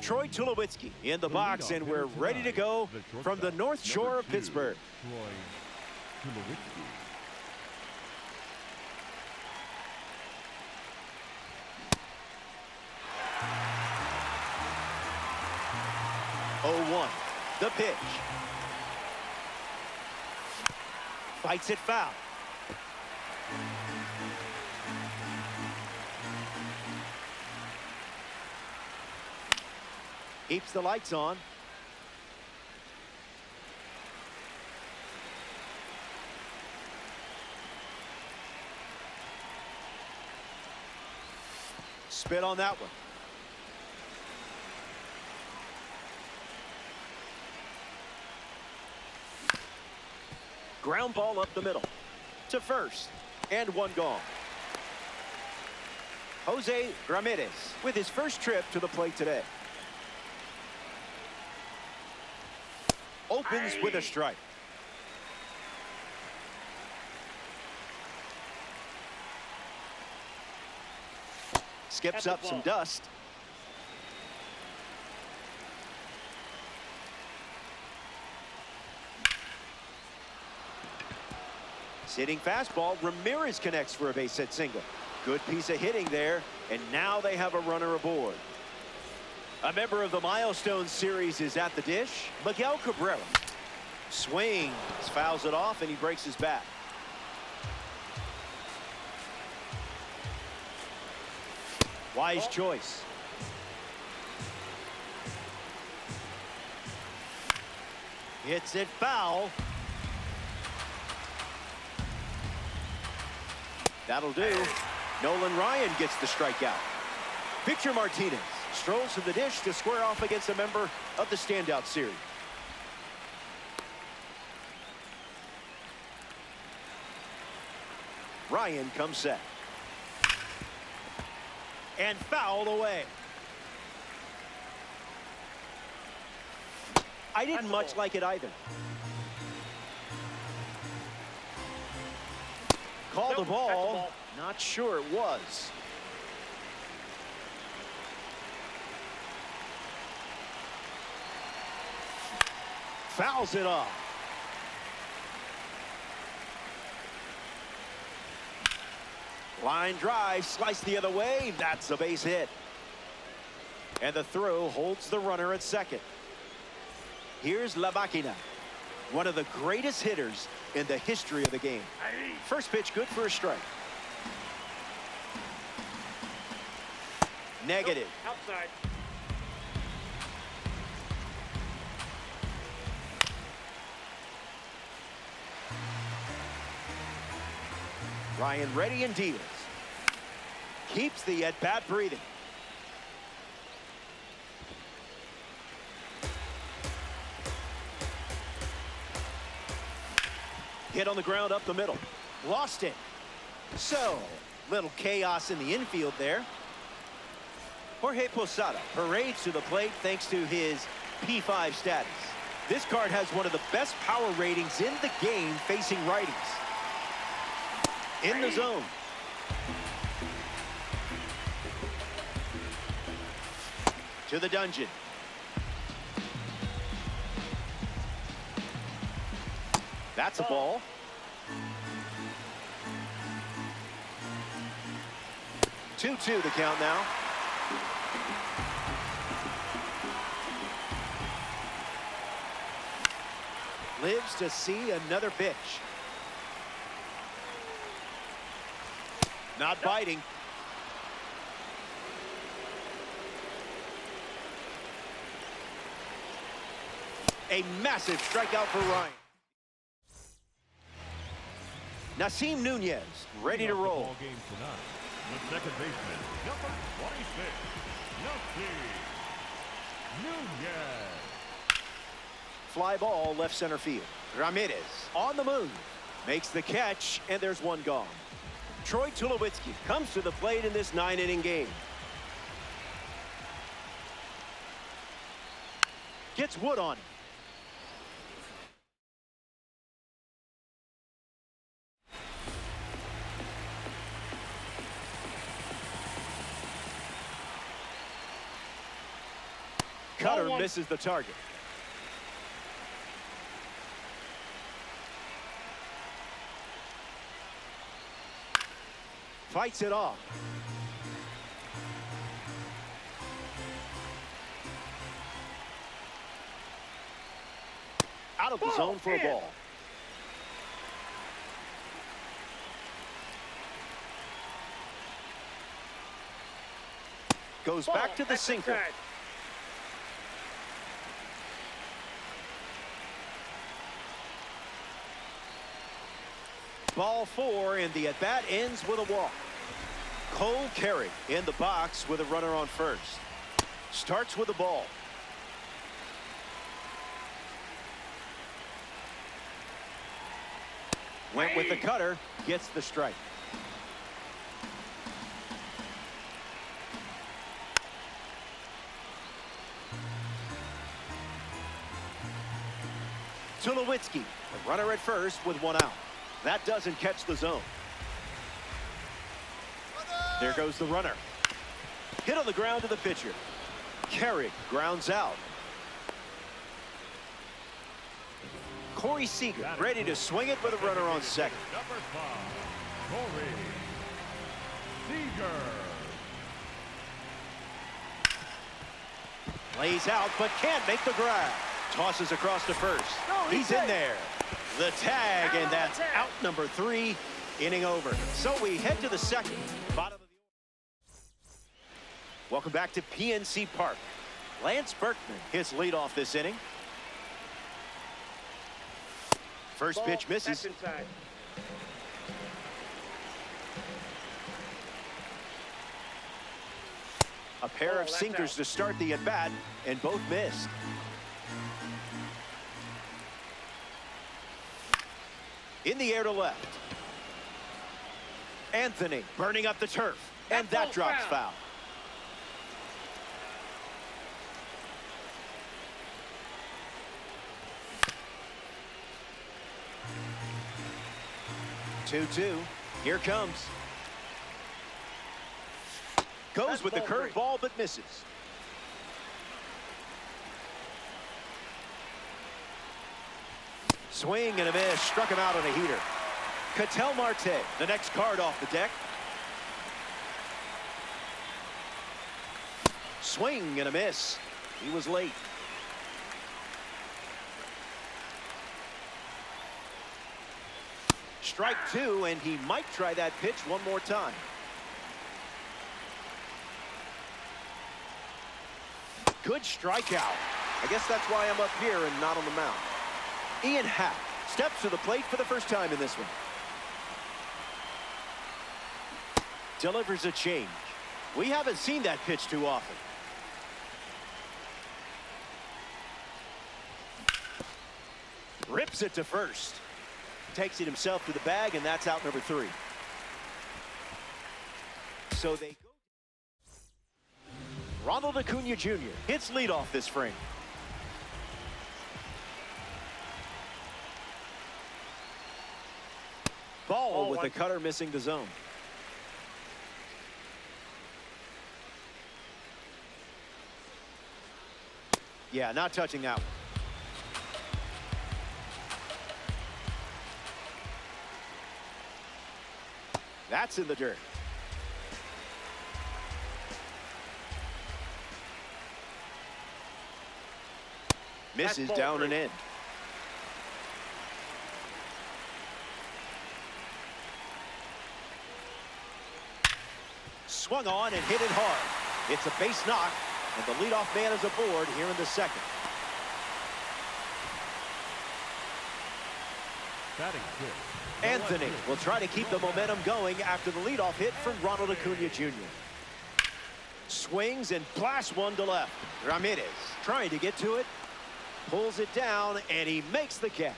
Troy Tulowitzki in the box, and we're ready to go from the North Shore of Pittsburgh. Troy Tulowitzki. 0-1, the pitch. Fights it foul. Keeps the lights on. Spit on that one. Ground ball up the middle to first, and one gone. Jose Ramirez with his first trip to the plate today. Opens with a strike. Skips up some dust. Sitting fastball, Ramirez connects for a base hit single. Good piece of hitting there, and now they have a runner aboard. A member of the Milestone series is at the dish, Miguel Cabrera. Swings, fouls it off, and he breaks his bat. Wise choice. Hits it foul. That'll do. Nolan Ryan gets the strikeout. Victor Martinez strolls to the dish to square off against a member of the standout series. Ryan comes set. And fouled away. I didn't much like it either. Called the ball. Not sure it was. Fouls it off. Line drive, sliced the other way. That's a base hit. And the throw holds the runner at second. Here's La Máquina, one of the greatest hitters in the history of the game. First pitch good for a strike. Negative. Nope, outside. Ryan ready and deals. Keeps the at-bat breathing. Hit on the ground up the middle. Lost it. So, little chaos in the infield there. Jorge Posada parades to the plate thanks to his P5 status. This card has one of the best power ratings in the game facing righties. In the zone. To the dungeon. That's a ball. Two-two the count now. Lives to see another pitch. Not biting. A massive strikeout for Ryan. Nasim Nunez ready to roll. Ball game tonight. The second baseman, number 26, Nasim Nunez. Fly ball left center field. Ramirez on the move. Makes the catch, and there's one gone. Troy Tulowitzki comes to the plate in this 9-inning game. Gets wood on it. cutter misses the target. Fights it off. Out of the zone for a ball. Goes back to the sinker. Ball 4, and the at-bat ends with a walk. Cole Carey in the box with a runner on first. Starts with the ball. Went with the cutter, gets the strike. Tulowitzki, the runner at first with one out. That doesn't catch the zone. There goes the runner. Hit on the ground to the pitcher. Carey grounds out. Corey Seager ready to swing it with a runner on second. Number 5, Corey Seager. Lays out, but can't make the grab. Tosses across to first. He's in there. The tag, and that's out number 3. Inning over. So we head to the second. Bottom of the order. Welcome back to PNC Park. Lance Berkman hits leadoff this inning. First pitch misses. A pair of sinkers to start the at-bat, and both missed. In the air to left. Anthony burning up the turf, and that drops foul. Two. Here comes. Goes with the curveball, but misses. Swing and a miss. Struck him out on a heater. Ketel Marte, the next card off the deck. Swing and a miss. He was late. Strike 2, and he might try that pitch one more time. Good strikeout. I guess that's why I'm up here and not on the mound. Ian Happ steps to the plate for the first time in this one. Delivers a change. We haven't seen that pitch too often. Rips it to first. Takes it himself to the bag, and that's out number 3. So they go. Ronald Acuna Jr. hits leadoff this frame. Ball with the cutter missing the zone. Yeah, not touching that one. That's in the dirt. Misses down and in. Swung on and hit it hard. It's a base knock, and the leadoff man is aboard here in the second. Batting good. Anthony will try to keep the momentum going after the leadoff hit from Ronald Acuna Jr. Swings and blasts one to left. Ramirez trying to get to it. Pulls it down, and he makes the catch.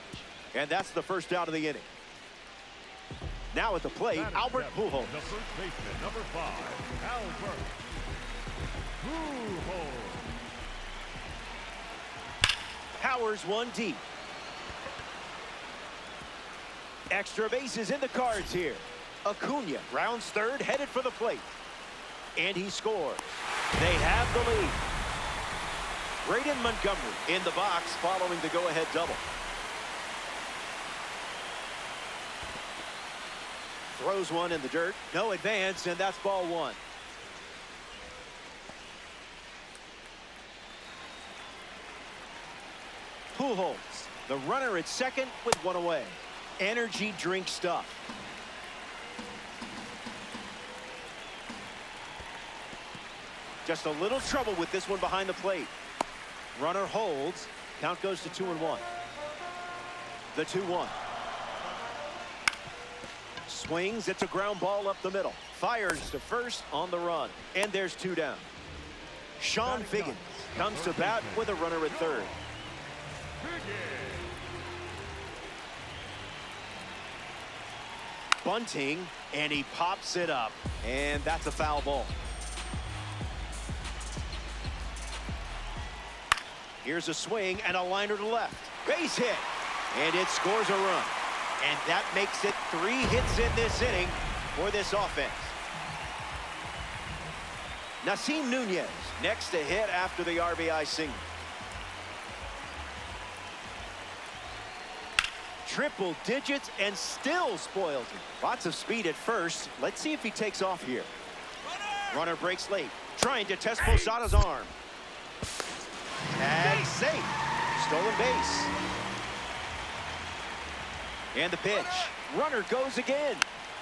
And that's the first out of the inning. Now at the plate, Albert Pujols. The first baseman, number 5, Albert Pujols. Powers one deep. Extra bases in the cards here. Acuna rounds third, headed for the plate. And he scores. They have the lead. Braden Montgomery in the box following the go-ahead double. Throws one in the dirt. No advance, and that's ball one. Pujols, the runner at second with one away. Energy drink stuff. Just a little trouble with this one behind the plate. Runner holds. Count goes to 2-1. The 2-1. Swings. It's a ground ball up the middle. Fires to first on the run. And there's two down. Sean Figgins comes to bat with a runner at third. Bunting, and he pops it up. And that's a foul ball. Here's a swing and a liner to left. Base hit. And it scores a run. And that makes it 3 hits in this inning for this offense. Nasim Nunez next to hit after the RBI single. Triple digits and still spoils it. Lots of speed at first. Let's see if he takes off here. Runner breaks late. Trying to test Posada's arm. Tag safe. Stolen base. And the pitch. Runner goes again.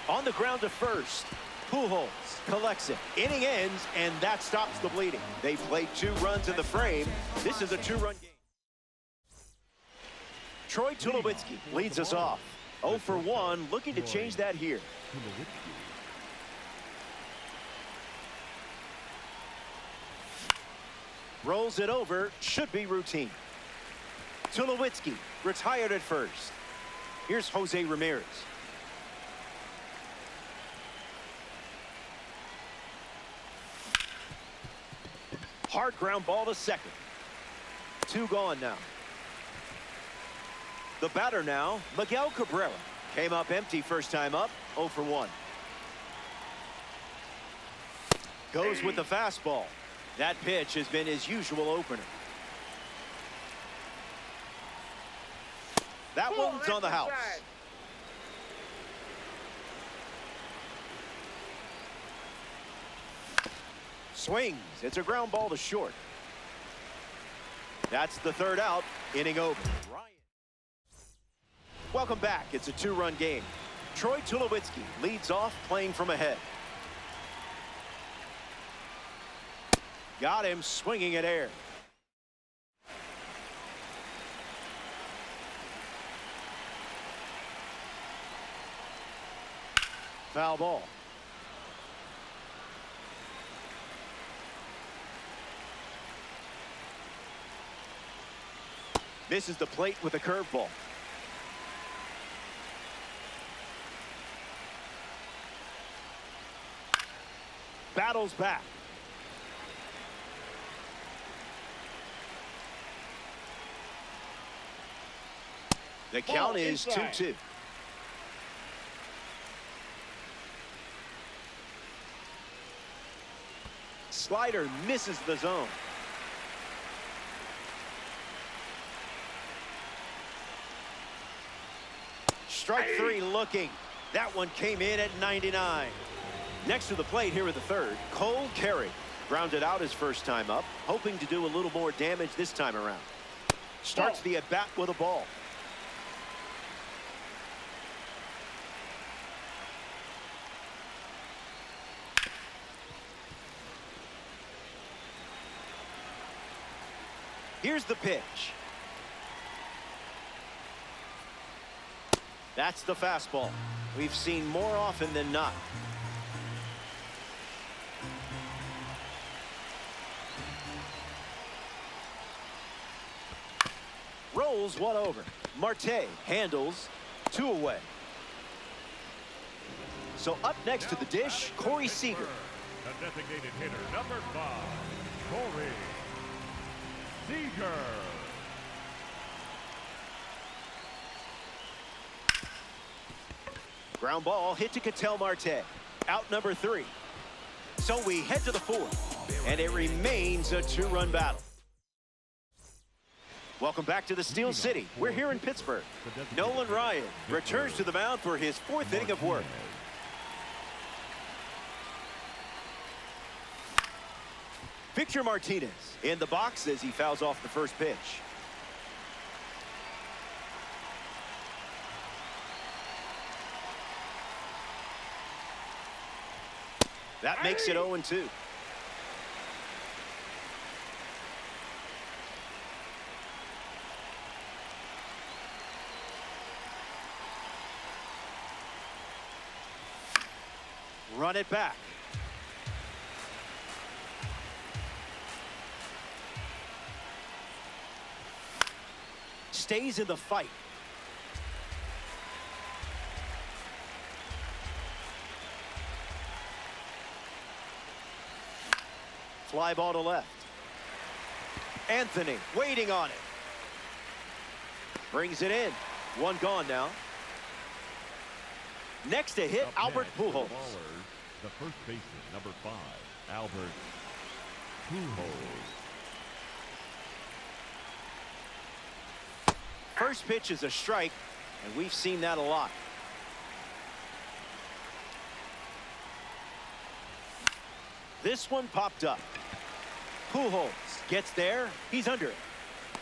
On the ground to first. Pujols collects it. Inning ends, and that stops the bleeding. They played 2 runs in the frame. This is a 2-run game. Troy Tulowitzki leads us off. 0 for 1, looking to change that here. Rolls it over, should be routine. Tulowitzki retired at first. Here's Jose Ramirez. Hard ground ball to second. 2 gone now. The batter now, Miguel Cabrera. Came up empty first time up, 0 for 1. Goes with the fastball. That pitch has been his usual opener. That one's on the house. Swings. It's a ground ball to short. That's the 3rd out. Inning over. Welcome back. It's a 2-run game. Troy Tulowitzki leads off playing from ahead. Got him swinging at air. Foul ball. Misses the plate with a curveball. Battles back. The count is 2-2. Slider misses the zone. Strike 3 looking. That one came in at 99. Next to the plate here in the 3rd, Cole Carey grounded out his first time up, hoping to do a little more damage this time around. Starts the at-bat with a ball. Here's the pitch. That's the fastball. We've seen more often than not. Rolls one over. Marte handles 2 away. So up next to the dish, Corey Seager. The designated hitter, number 5, Corey Seager. Ground ball hit to Ketel Marte. Out number 3. So we head to the 4th, and it remains a 2-run battle. Welcome back to the Steel City. We're here in Pittsburgh. Nolan Ryan returns to the mound for his fourth inning of work. Victor Martinez in the box as he fouls off the first pitch. That makes it 0-2. Run it back. Stays in the fight. Fly ball to left. Anthony waiting on it. Brings it in. One gone now. Next to hit, Albert Pujols. The first baseman, number 5, Albert Pujols. First pitch is a strike, and we've seen that a lot. This one popped up. Pujols gets there. He's under it.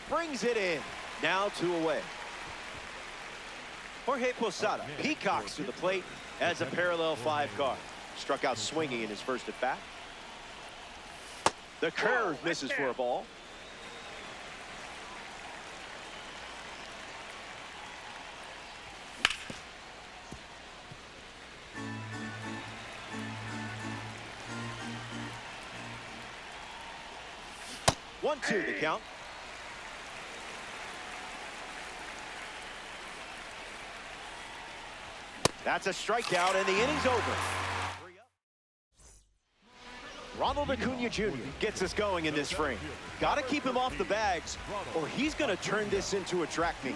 Brings it in. Now 2 away. Jorge Posada peacocks to the plate as a parallel 5 card. Struck out swinging in his first at bat. The curve misses for a ball. One, two, the count. That's a strikeout, and the inning's over. Ronald Acuna Jr. gets us going in this frame. Got to keep him off the bags, or he's going to turn this into a track meet.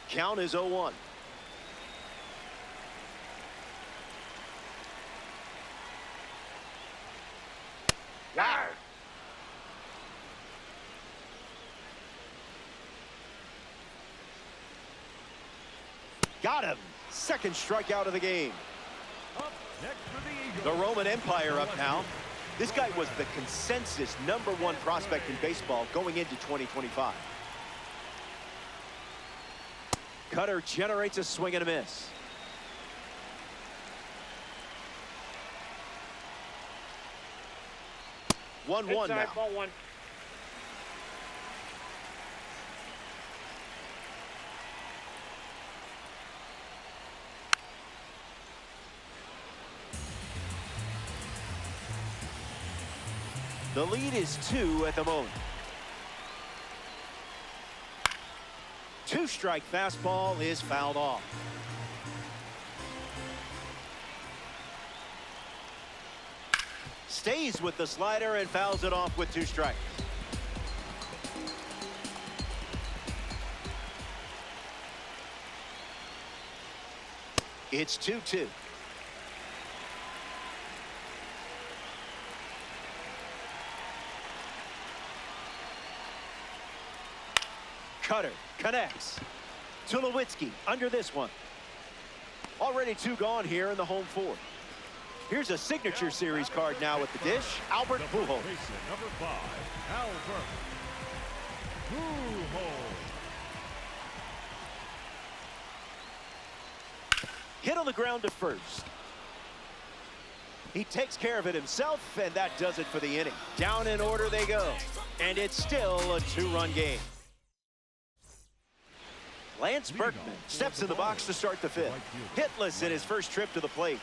Count is 0-1. Wow. Got him. Second strikeout of the game. The Roman Empire up now. This guy was the consensus #1 prospect in baseball going into 2025. Cutter generates a swing and a miss. One now. Ball 1. The lead is 2 at the moment. 2-strike fastball is fouled off. Stays with the slider and fouls it off with 2 strikes. It's 2-2. Cutter connects. Tulowitzki under this one. Already 2 gone here in the home 4th. Here's a signature series card now at the dish. Albert Pujols. Number 5, Albert Pujols. Hit on the ground to first. He takes care of it himself, and that does it for the inning. Down in order they go, and it's still a 2-run game. Lance Berkman steps in the box to start the 5th. Hitless in his first trip to the plate.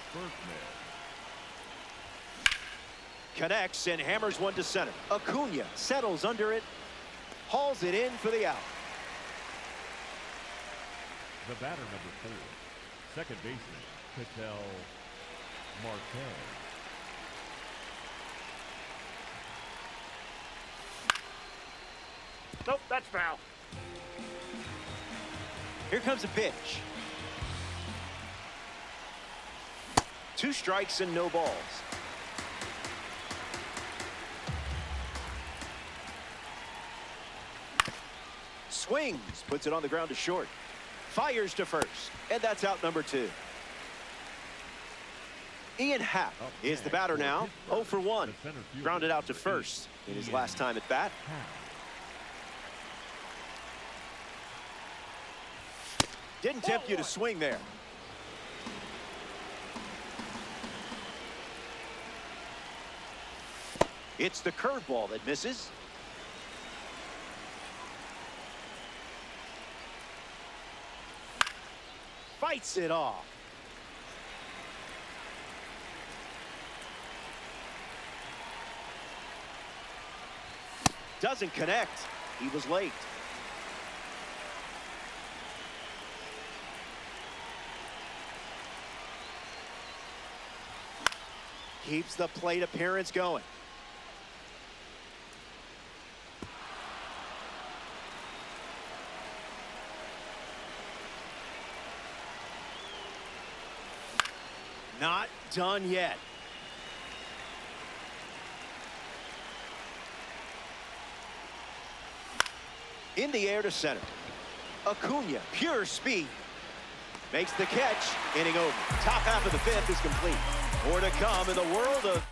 Connects and hammers one to center. Acuna settles under it, hauls it in for the out. The batter, number 4, second baseman, Ketel Marte. Nope, that's foul. Here comes a pitch. 2 strikes and no balls. Swings, puts it on the ground to short. Fires to first, and that's out number 2. Ian Happ is the batter now, 0 for 1. Grounded out to first in his last time at bat. Didn't tempt you to swing there. It's the curveball that misses. Fights it off. Doesn't connect. He was late. Keeps the plate appearance going. Not done yet. In the air to center. Acuna, pure speed. Makes the catch. Inning over. Top half of the 5th is complete. More to come in the world of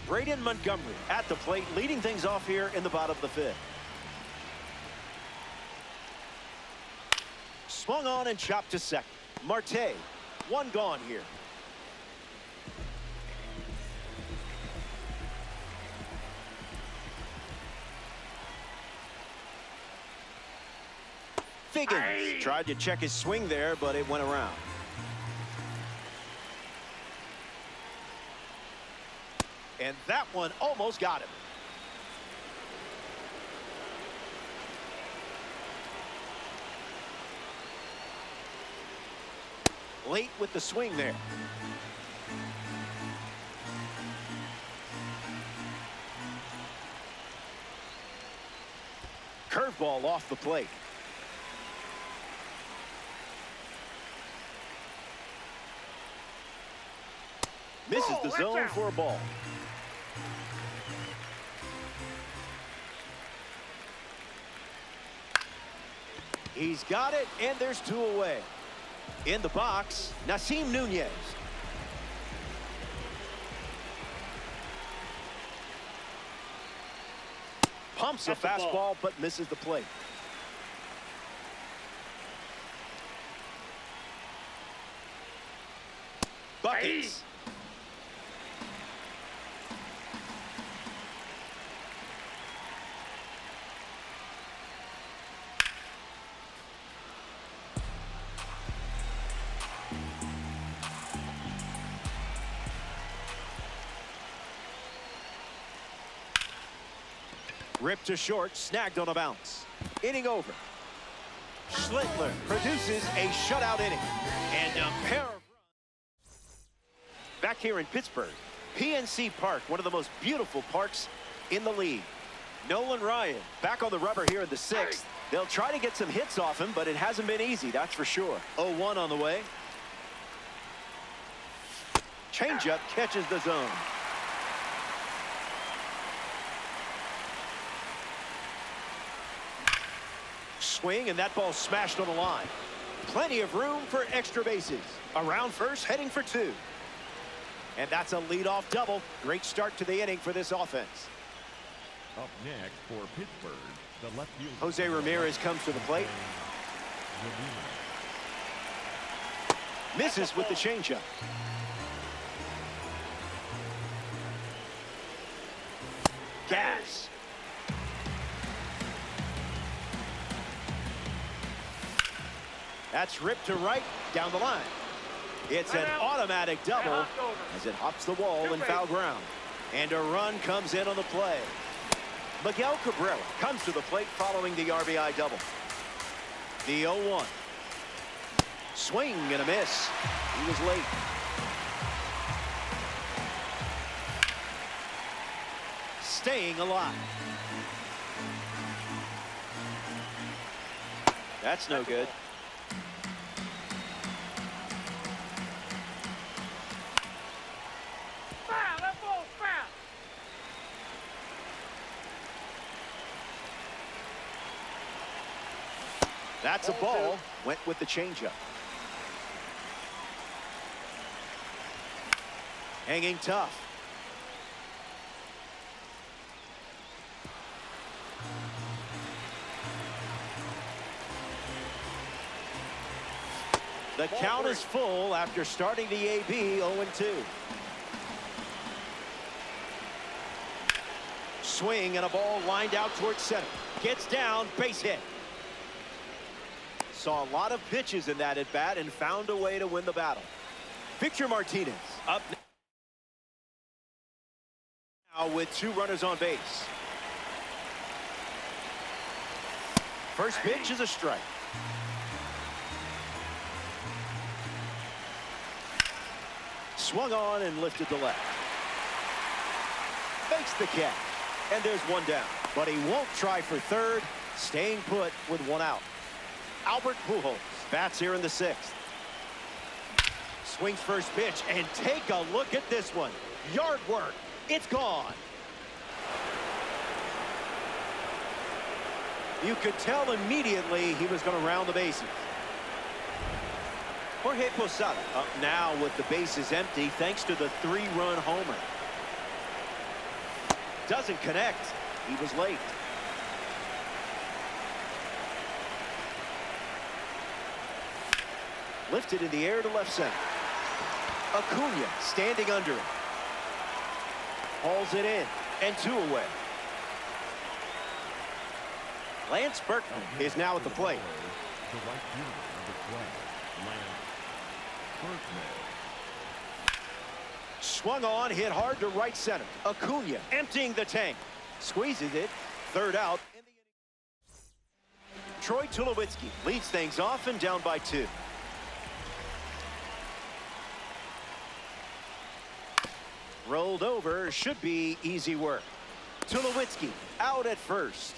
Braden Montgomery at the plate, leading things off here in the bottom of the 5th. Swung on and chopped to second. Marte, 1 gone here. Figgins tried to check his swing there, but it went around. And that one almost got him. Late with the swing there. Curveball off the plate. Misses the zone for a ball. He's got it, and there's 2 away. In the box, Nasim Nunez. Pumps a fastball, but misses the plate. Buckets. Ripped to short, snagged on a bounce. Inning over. Schlittler produces a shutout inning. And a pair of runs. Back here in Pittsburgh, PNC Park, one of the most beautiful parks in the league. Nolan Ryan back on the rubber here in the 6th. They'll try to get some hits off him, but it hasn't been easy, that's for sure. 0-1 on the way. Changeup catches the zone. Swing, and that ball smashed on the line. Plenty of room for extra bases. Around first, heading for 2. And that's a leadoff double. Great start to the inning for this offense. Up next for Pittsburgh, the left fielder. Jose Ramirez comes to the plate. Misses with the changeup. Gas. That's ripped to right, down the line. It's an automatic double as it hops the wall in foul ground. And a run comes in on the play. Miguel Cabrera comes to the plate following the RBI double. The 0-1. Swing and a miss. He was late. Staying alive. That's no good. That's a ball. Went with the changeup. Hanging tough. The count is full after starting the AB 0-2. Swing and a ball lined out towards center. Gets down, base hit. Saw a lot of pitches in that at bat and found a way to win the battle. Victor Martinez up now with 2 runners on base. First pitch is a strike. Swung on and lifted to left. Makes the catch. And there's 1 down. But he won't try for third. Staying put with 1 out. Albert Pujols bats here in the 6th. Swings first pitch, and take a look at this one. Yard work. It's gone. You could tell immediately he was going to round the bases. Jorge Posada up now with the bases empty thanks to the 3-run homer. Doesn't connect. He was late. Lifted in the air to left center. Acuna standing under it. Hauls it in, and 2 away. Lance Berkman is now at the plate. The right fielder of the club, Lance Berkman. Swung on, hit hard to right center. Acuna emptying the tank. Squeezes it. 3rd out. Troy Tulowitzki leads things off and down by 2. Rolled over, should be easy work. Tulowitzki out at first.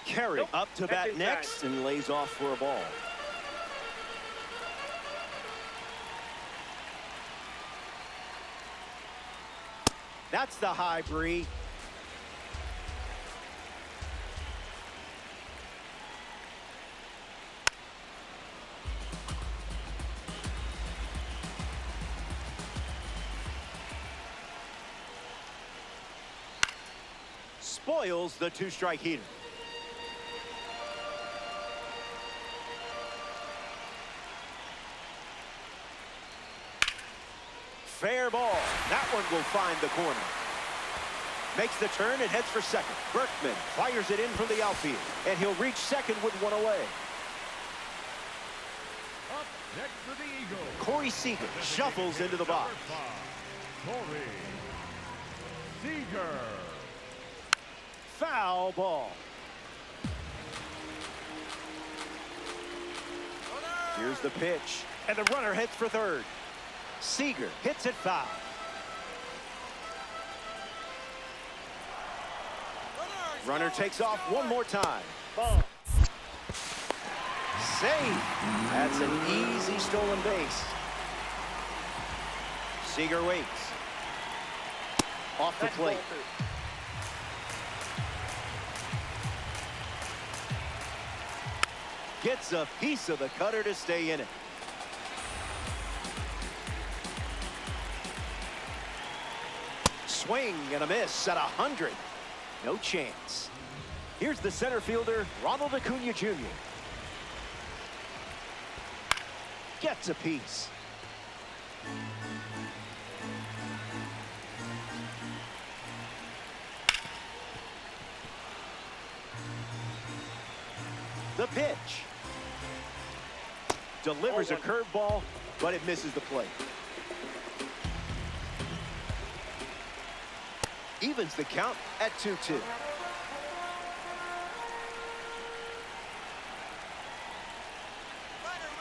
Carey up to bat next and lays off for a ball. That's the high, Bree. Spoils the 2-strike heater. Fair ball. That one will find the corner. Makes the turn and heads for second. Berkman fires it in from the outfield, and he'll reach second with 1 away. Up next for the Eagles, Corey Seager shuffles into the box. Corey Seager. Foul ball. Here's the pitch, and the runner heads for third. Seager hits it foul. Runner takes off one more time. Ball. Save. That's an easy stolen base. Seager waits. Off the plate. Gets a piece of the cutter to stay in it. Swing and a miss at 100. No chance. Here's the center fielder, Ronald Acuna Jr. Gets a piece. The pitch. Delivers a curveball, but it misses the plate. Evens the count at 2-2.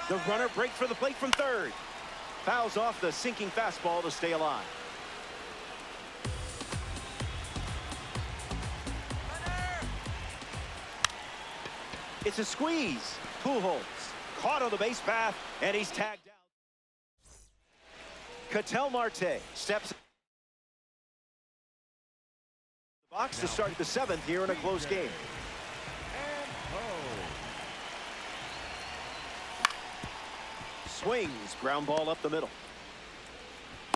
The runner breaks for the plate from third. Fouls off the sinking fastball to stay alive. It's a squeeze. Pujols caught on the base path, and he's tagged out. Ketel Marte steps in the box to start the 7th here in a close game. Swings, ground ball up the middle.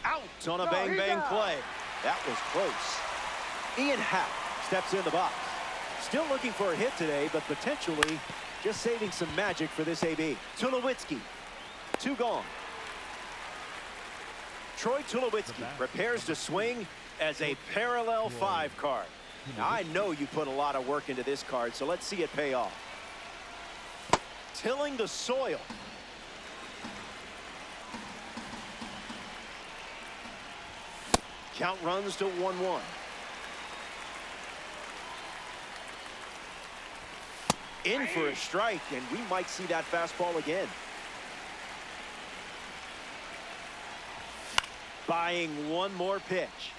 Out on a bang-bang play. That was close. Ian Happ steps in the box. Still looking for a hit today, but potentially just saving some magic for this AB. Tulowitzki, 2 gone. Troy Tulowitzki prepares to swing as a parallel 5 card. Now, I know you put a lot of work into this card, so let's see it pay off. Tilling the soil. Count runs to 1-1. In for a strike, and we might see that fastball again. Buying one more pitch.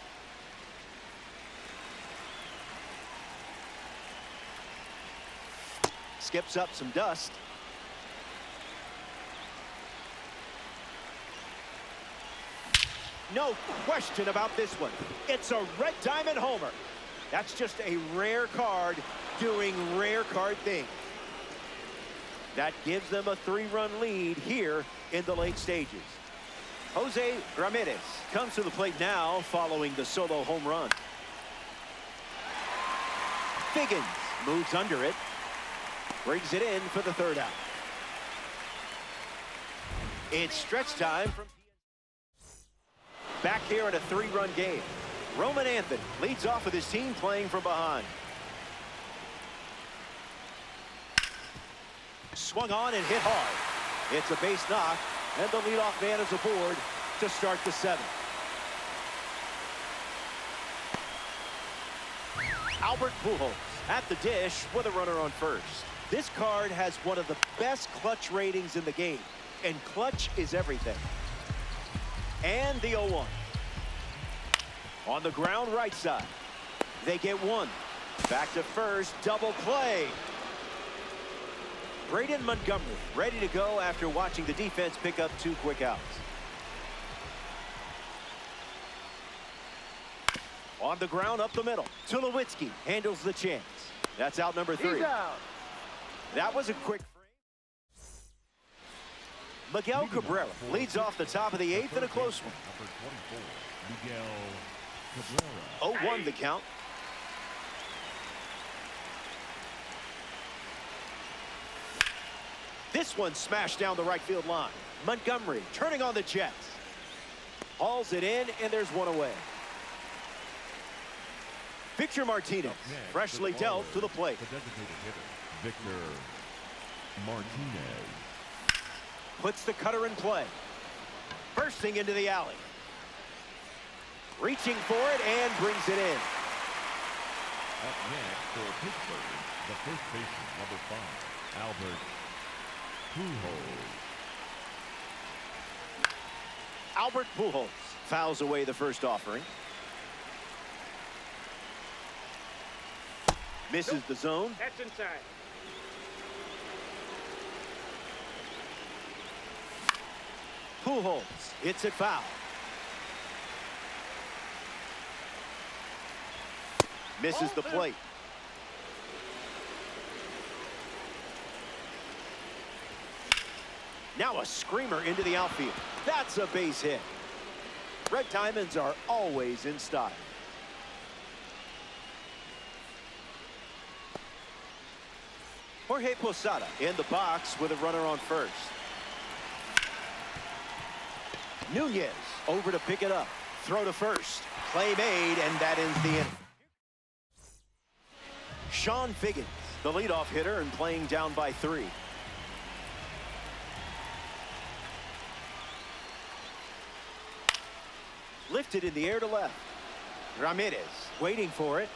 Skips up some dust. No question about this one. It's a red diamond homer. That's just a rare card doing rare card things. That gives them a 3-run lead here in the late stages. Jose Ramirez comes to the plate now following the solo home run. Figgins moves under it. Brings it in for the 3rd out. It's stretch time from back here in a 3-run game. Roman Anthony leads off with his team playing from behind. Swung on and hit hard. It's a base knock, and the leadoff man is aboard to start the 7th. Albert Pujols at the dish with a runner on first. This card has one of the best clutch ratings in the game, and clutch is everything. And the 0-1. On the ground right side. They get 1. Back to first, double play. Braden Montgomery ready to go after watching the defense pick up 2 quick outs. On the ground up the middle. Tulowitzki handles the chance. That's out number 3. He's out. That was a quick frame. Miguel Cabrera leads off the top of the 8th in a close one. Miguel Cabrera. 0-1 the count. This one smashed down the right field line. Montgomery turning on the Jets. Hauls it in, and there's 1 away. Victor Martinez freshly dealt to the plate. The designated hitter, Victor Martinez. Puts the cutter in play. Bursting into the alley. Reaching for it and brings it in. Up next for Pittsburgh, the first baseman, number 5, Albert Pujols. Albert Pujols fouls away the first offering. Misses the zone. That's inside. Pujols hits it foul. Misses the plate. Now a screamer into the outfield. That's a base hit. Red Diamonds are always in style. Jorge Posada in the box with a runner on first. Nunez over to pick it up. Throw to first. Play made, and that ends the inning. Sean Figgins, the leadoff hitter, and playing down by 3. Lifted in the air to left. Ramirez waiting for it.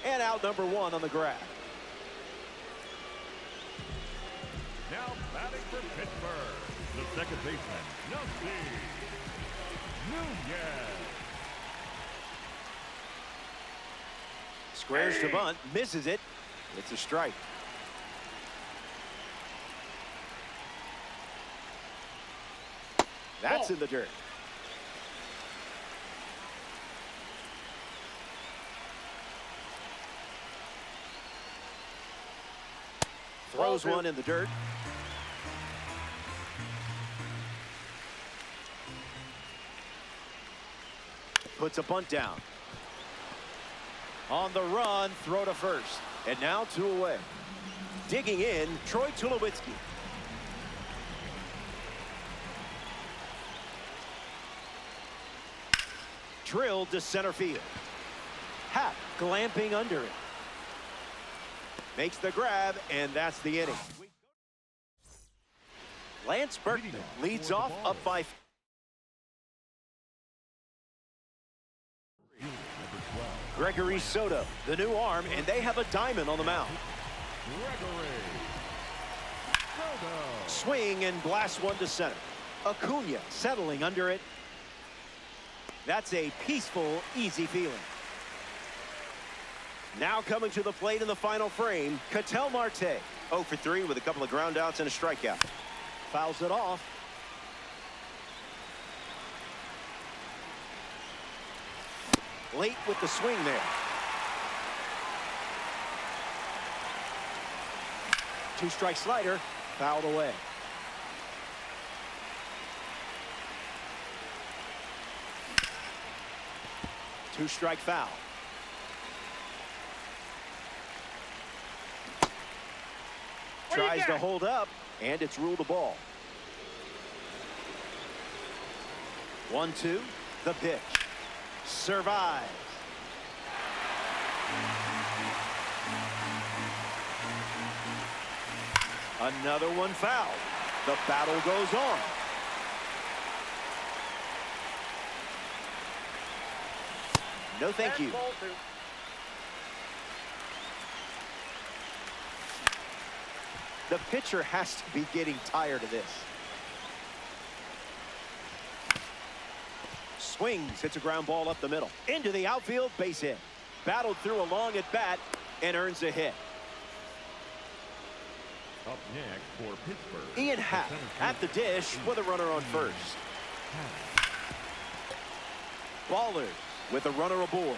And out number 1 on the grab. Now batting for Pittsburgh, the second baseman, Nelson Nunez. Squares to bunt, misses it. It's a strike. That's in the dirt. Throws one in the dirt. Puts a bunt down. On the run, throw to first. And now 2 away. Digging in, Troy Tulowitzki. Drilled to center field. Happ glamping under it. Makes the grab, and that's the inning. Lance Berkman leads off up by... Gregory Soto, the new arm, and they have a diamond on the mound. Swing and blast one to center. Acuna settling under it. That's a peaceful, easy feeling. Now coming to the plate in the final frame, Ketel Marte. 0 for 3 with a couple of ground outs and a strikeout. Fouls it off. Late with the swing there. 2-strike slider, fouled away. Two-strike foul. Tries to hold up, and it's ruled a ball. 1-2, the pitch. Survives. Another one fouled. The battle goes on. No, thank you. The pitcher has to be getting tired of this. Swings, hits a ground ball up the middle. Into the outfield, base hit. Battled through a long at bat and earns a hit. Up next for Pittsburgh. Ian Happ at the dish with a runner on first. Ballers with a runner aboard.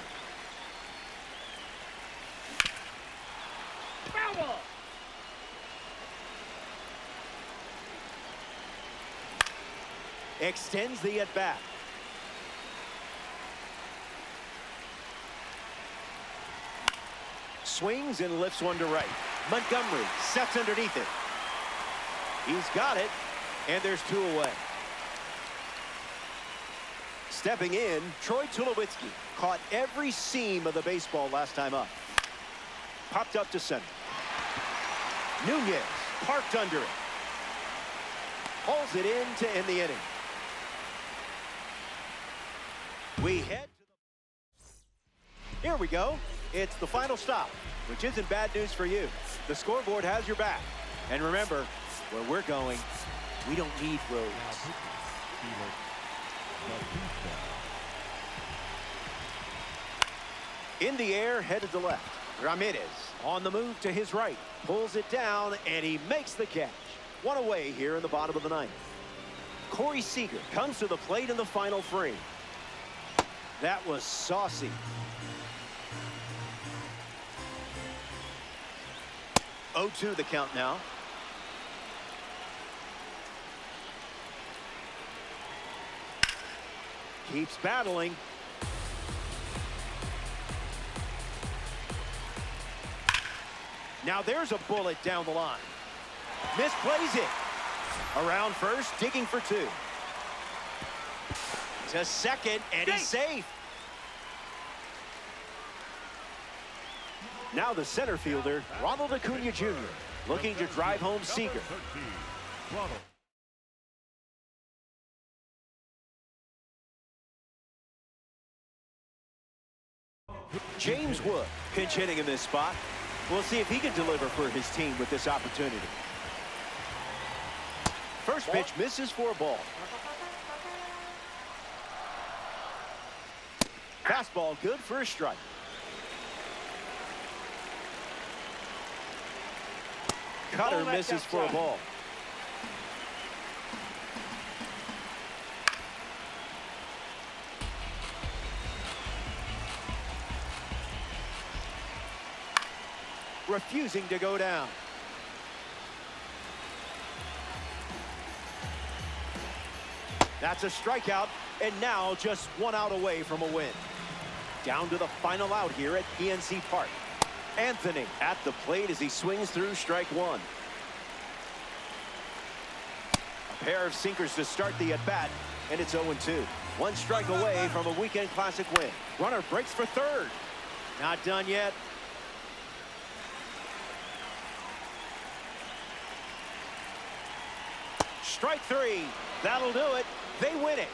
Foul ball. Extends the at-bat. Swings and lifts one to right. Montgomery sets underneath it. He's got it, and there's 2 away. Stepping in, Troy Tulowitzki caught every seam of the baseball last time up. Popped up to center. Nunez parked under it. Pulls it in to end the inning. We head to the... Here we go. It's the final stop, which isn't bad news for you. The scoreboard has your back. And remember, where we're going, we don't need roads. In the air, headed to left. Ramirez on the move to his right. Pulls it down, and he makes the catch. One away here in the bottom of the ninth. Corey Seager comes to the plate in the final frame. That was saucy. Oh, 2 the count now. Keeps battling. Now there's a bullet down the line. Misplays it. Around first, digging for 2. To second, and he's safe. Now the center fielder, Ronald Acuna Jr., looking to drive home Seager. James Wood, pinch hitting in this spot. We'll see if he can deliver for his team with this opportunity. First pitch misses for a ball. Fastball good for a strike. Cutter misses for a ball. refusing to go down. That's a strikeout, and now just 1 out away from a win. Down to the final out here at PNC Park. Anthony at the plate as he swings through strike one. A pair of sinkers to start the at-bat, and it's 0-2. 1 strike away from a weekend classic win. Runner breaks for third. Not done yet. Strike 3. That'll do it. They win it.